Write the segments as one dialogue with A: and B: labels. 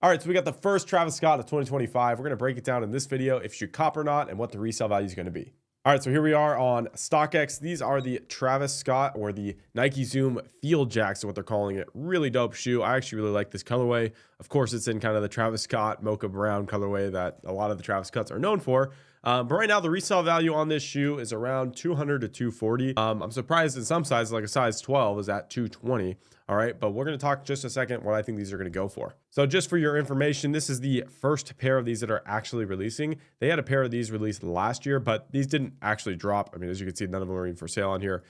A: All right, so we got the first Travis Scott of 2025. We're going to break it down in this video if you should cop or not and what the resale value is going to be. All right, so here we are on StockX. These are the Travis Scott or the Nike Zoom Field Jacks, is what they're calling it. Really dope shoe. I actually really like this colorway. Of course, it's in kind of the Travis Scott mocha brown colorway that a lot of the Travis Scotts are known for. But right now, the resale value on this shoe is around 200 to 240. I'm surprised in some sizes, like a size 12, is at 220. All right, but we're going to talk just a second what I think these are going to go for. So just for your information, this is the first pair of these that are actually releasing. They had a pair of these released last year, but these didn't actually drop. I mean, as you can see, none of them are even for sale on here.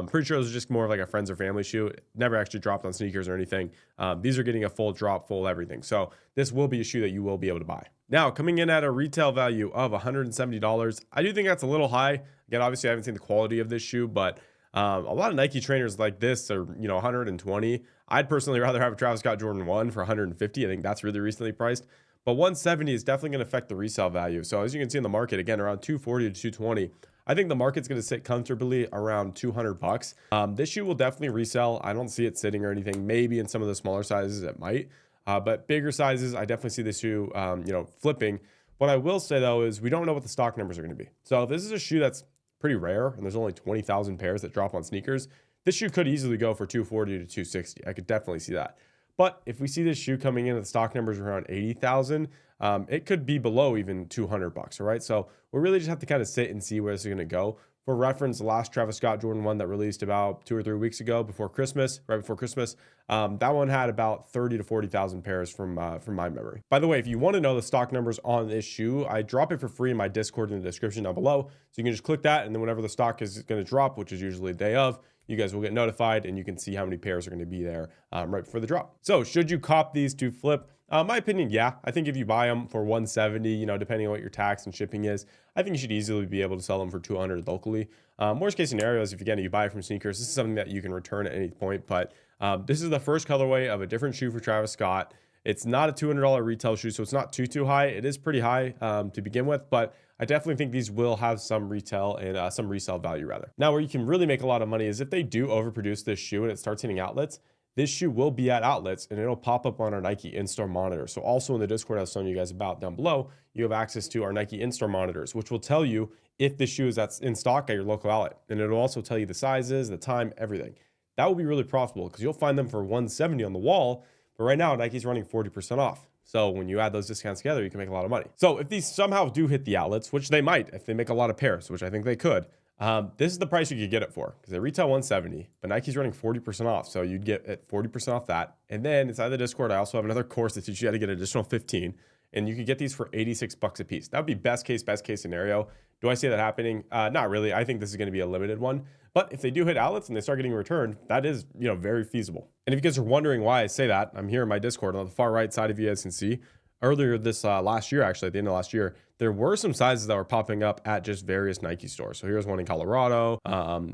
A: Pretty sure those are just more of like a friends or family shoe. It never actually dropped on sneakers or anything. These are getting a full drop, full everything. So this will be a shoe that you will be able to buy. Now, coming in at a retail value of $170, I do think that's a little high. Again, obviously, I haven't seen the quality of this shoe, but a lot of Nike trainers like this are, 120. I'd personally rather have a Travis Scott Jordan 1 for 150. I think that's really recently priced. But 170 is definitely going to affect the resale value. So as you can see in the market, again, around 240 to 220. I think the market's going to sit comfortably around 200 bucks. This shoe will definitely resell. I don't see it sitting or anything. Maybe in some of the smaller sizes it might. But bigger sizes, I definitely see this shoe, flipping. What I will say, though, is we don't know what the stock numbers are going to be. So if this is a shoe that's pretty rare and there's only 20,000 pairs that drop on sneakers, this shoe could easily go for 240 to 260. I could definitely see that. But if we see this shoe coming in at the stock numbers around 80,000, it could be below even 200 bucks. All right. So we really just have to kind of sit and see where this is going to go. For reference, the last Travis Scott Jordan 1 that released about 2 or 3 weeks ago before Christmas, right before Christmas, that one had about 30 to 40,000 pairs from my memory. By the way, if you want to know the stock numbers on this shoe, I drop it for free in my Discord in the description down below. So you can just click that, and then whenever the stock is going to drop, which is usually the day of, you guys will get notified and you can see how many pairs are going to be there right before the drop. So should you cop these to flip? My opinion, yeah. I think if you buy them for 170, depending on what your tax and shipping is, I think you should easily be able to sell them for 200 locally. Worst case scenario is if you buy it from sneakers, this is something that you can return at any point. But this is the first colorway of a different shoe for Travis Scott. It's not a $200 retail shoe, so it's not too high. It is pretty high to begin with, but I definitely think these will have some retail and some resale value rather. Now, where you can really make a lot of money is if they do overproduce this shoe and it starts hitting outlets. This shoe will be at outlets and it'll pop up on our Nike in-store monitor. So also in the Discord I was telling you guys about down below, you have access to our Nike in-store monitors, which will tell you if this shoe is that's in stock at your local outlet. And it'll also tell you the sizes, the time, everything. That will be really profitable because you'll find them for 170 on the wall. But right now, Nike's running 40% off. So when you add those discounts together, you can make a lot of money. So if these somehow do hit the outlets, which they might, if they make a lot of pairs, which I think they could, this is the price you could get it for because they retail 170, but Nike's running 40% off. So you'd get it 40% off that. And then inside the Discord, I also have another course that teaches you how to get an additional 15. And you could get these for 86 bucks a piece. That would be best case scenario. Do I see that happening? Not really. I think this is going to be a limited one. But if they do hit outlets and they start getting returned, that is, very feasible. And if you guys are wondering why I say that, I'm here in my Discord on the far right side of you guys can see. Earlier this last year, actually, at the end of last year, there were some sizes that were popping up at just various Nike stores. So here's one in Colorado,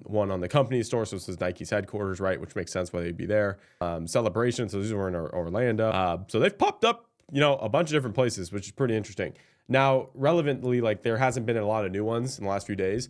A: one on the company store. So this is Nike's headquarters, right? Which makes sense why they'd be there. Celebration. So these were in Orlando. So they've popped up, a bunch of different places, which is pretty interesting. Now, relevantly, like there hasn't been a lot of new ones in the last few days,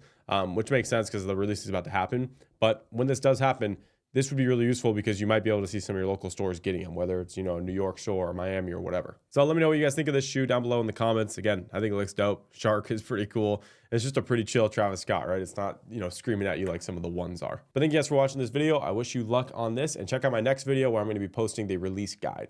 A: which makes sense because the release is about to happen. But when this does happen, this would be really useful because you might be able to see some of your local stores getting them, whether it's, a New York store or Miami or whatever. So let me know what you guys think of this shoe down below in the comments. Again, I think it looks dope. Shark is pretty cool. It's just a pretty chill Travis Scott, right? It's not, screaming at you like some of the ones are. But thank you guys for watching this video. I wish you luck on this and check out my next video where I'm going to be posting the release guide.